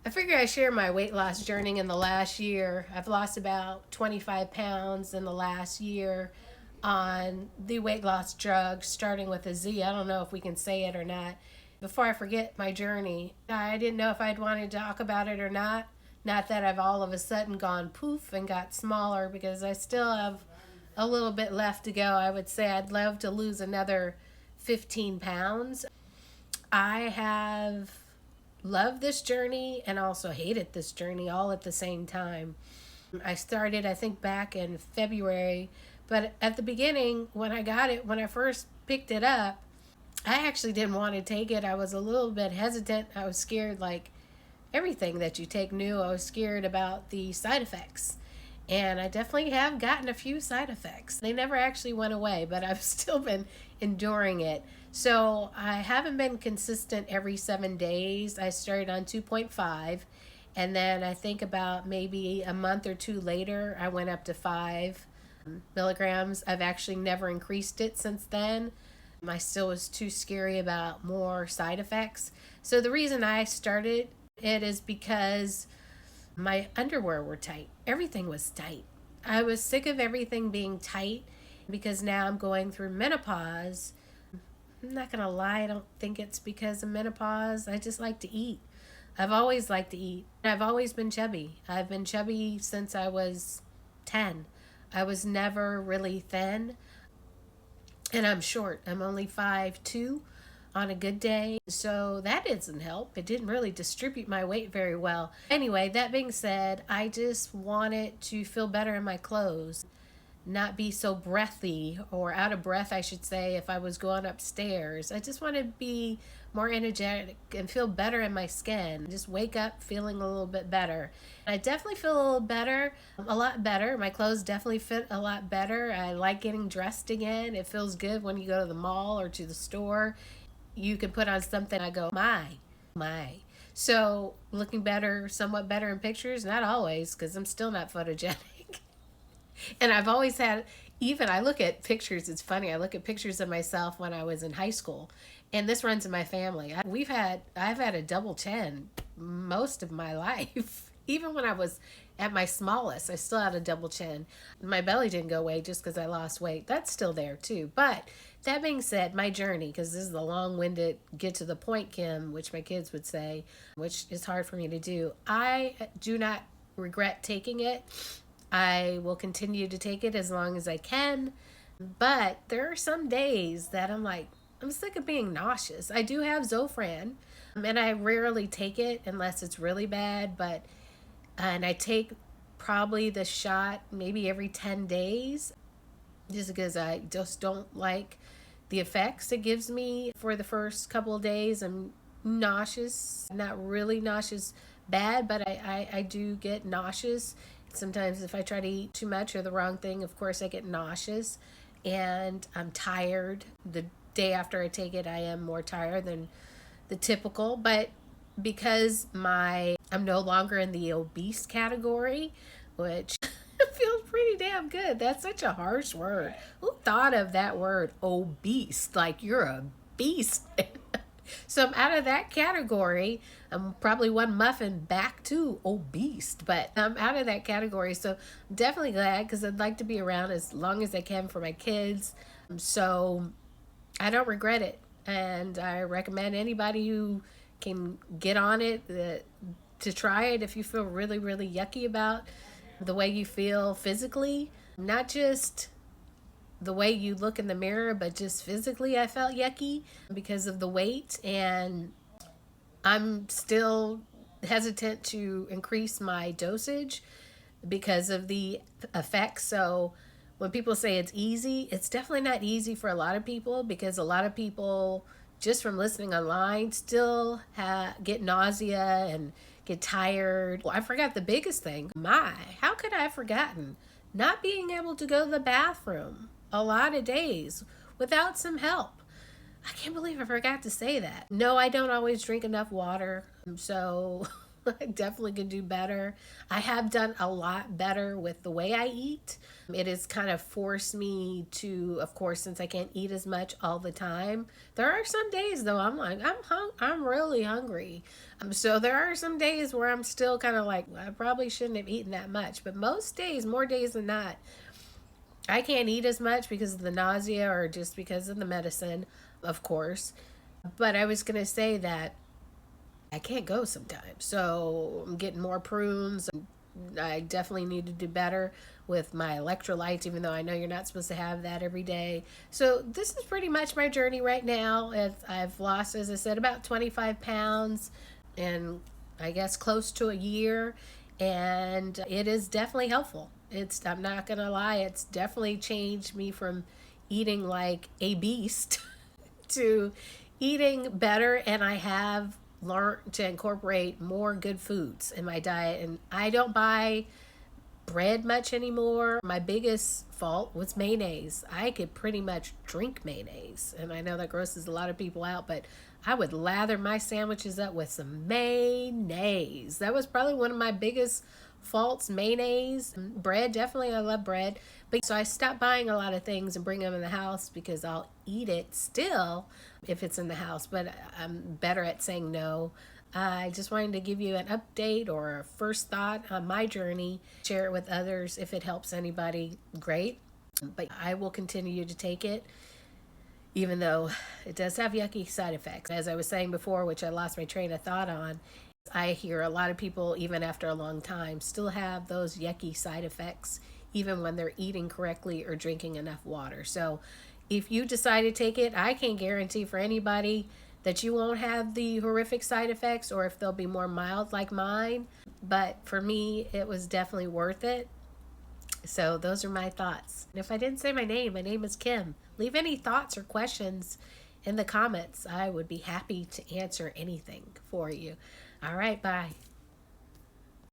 I figure I share my weight loss journey in the last year. I've lost about 25 pounds in the last year on the weight loss drug, starting with a Z. I don't know if we can say it or not. Before I forget my journey, I didn't know if I'd want to talk about it or not. Not that I've all of a sudden gone poof and got smaller, because I still have a little bit left to go. I would say I'd love to lose another 15 pounds. I have loved this journey and also hated this journey all at the same time. I started, I think, back in February, but at the beginning, when I got it, when I first picked it up, I actually didn't want to take it. I was a little bit hesitant. I was scared, like everything that you take new, I was scared about the side effects. And I definitely have gotten a few side effects. They never actually went away, but I've still been enduring it. So I haven't been consistent every 7 days. I started on 2.5. And then I think about maybe a month or two later, I went up to 5 milligrams. I've actually never increased it since then. I still was too scary about more side effects. So the reason I started it is because my underwear were tight. Everything was tight. I was sick of everything being tight because now I'm going through menopause. I'm not going to lie, I don't think it's because of menopause. I just like to eat. I've always liked to eat. I've always been chubby. I've been chubby since I was 10. I was never really thin. And I'm short. I'm only 5'2" on a good day. So that doesn't help. It didn't really distribute my weight very well. Anyway, that being said, I just wanted to feel better in my clothes, not be so breathy or out of breath, I should say, if I was going upstairs. I just want to be more energetic and feel better in my skin. Just wake up feeling a little bit better. I definitely feel a little better, a lot better. My clothes definitely fit a lot better. I like getting dressed again. It feels good when you go to the mall or to the store. You can put on something, I go, my. So looking better, somewhat better in pictures, not always, because I'm still not photogenic. And I've always had, even I look at pictures, it's funny, I look at pictures of myself when I was in high school, and this runs in my family. I've had a double chin most of my life. Even when I was at my smallest, I still had a double chin. My belly didn't go away just because I lost weight. That's still there too. But that being said, my journey, because this is the long-winded get to the point, Kim, which my kids would say, which is hard for me to do. I do not regret taking it. I will continue to take it as long as I can. But there are some days that I'm like, I'm sick of being nauseous. I do have Zofran, and I rarely take it unless it's really bad. And I take probably the shot maybe every 10 days just because I just don't like the effects it gives me for the first couple of days. I'm nauseous, not really nauseous bad, but I do get nauseous. Sometimes if I try to eat too much or the wrong thing, of course I get nauseous, and I'm tired. The day after I take it, I am more tired than the typical, but because I'm no longer in the obese category, which feels pretty damn good. That's such a harsh word. Who thought of that word, obese? Like you're a beast. So I'm out of that category. I'm probably one muffin back to obese, but I'm out of that category. So I'm definitely glad, because I'd like to be around as long as I can for my kids. So I don't regret it. And I recommend anybody who can get on it to try it if you feel really, really yucky about the way you feel physically, not just the way you look in the mirror, but just physically I felt yucky because of the weight, and I'm still hesitant to increase my dosage because of the effects. So when people say it's easy, it's definitely not easy for a lot of people, because a lot of people, just from listening online, still get nausea and get tired. Well, I forgot the biggest thing. How could I have forgotten not being able to go to the bathroom a lot of days without some help? I can't believe I forgot to say that. No, I don't always drink enough water. So I definitely could do better. I have done a lot better with the way I eat. It has kind of forced me to, of course, since I can't eat as much all the time. There are some days though I'm like I'm really hungry. So there are some days where I'm still kind of like I probably shouldn't have eaten that much. But most days, more days than not, I can't eat as much because of the nausea or just because of the medicine, of course. But I was gonna say that I can't go sometimes. So I'm getting more prunes. I definitely need to do better with my electrolytes, even though I know you're not supposed to have that every day. So this is pretty much my journey right now. I've lost, as I said, about 25 pounds in, I guess, close to a year. And it is definitely helpful. I'm not going to lie, it's definitely changed me from eating like a beast to eating better, and I have learned to incorporate more good foods in my diet. And I don't buy bread much anymore. My biggest fault was mayonnaise. I could pretty much drink mayonnaise, and I know that grosses a lot of people out, but I would lather my sandwiches up with some mayonnaise. That was probably one of my biggest faults. Mayonnaise. Bread, definitely, I love bread, but so I stopped buying a lot of things and bring them in the house because I'll eat it still if it's in the house, but I'm better at saying no. I just wanted to give you an update or a first thought on my journey, share it with others. If it helps anybody, great. But I will continue to take it, even though it does have yucky side effects. As I was saying before, which I lost my train of thought on, I hear a lot of people, even after a long time, still have those yucky side effects, even when they're eating correctly or drinking enough water. So if you decide to take it, I can't guarantee for anybody that you won't have the horrific side effects or if they'll be more mild like mine. But for me, it was definitely worth it. So those are my thoughts. And if I didn't say my name is Kim. Leave any thoughts or questions in the comments. I would be happy to answer anything for you. All right, bye.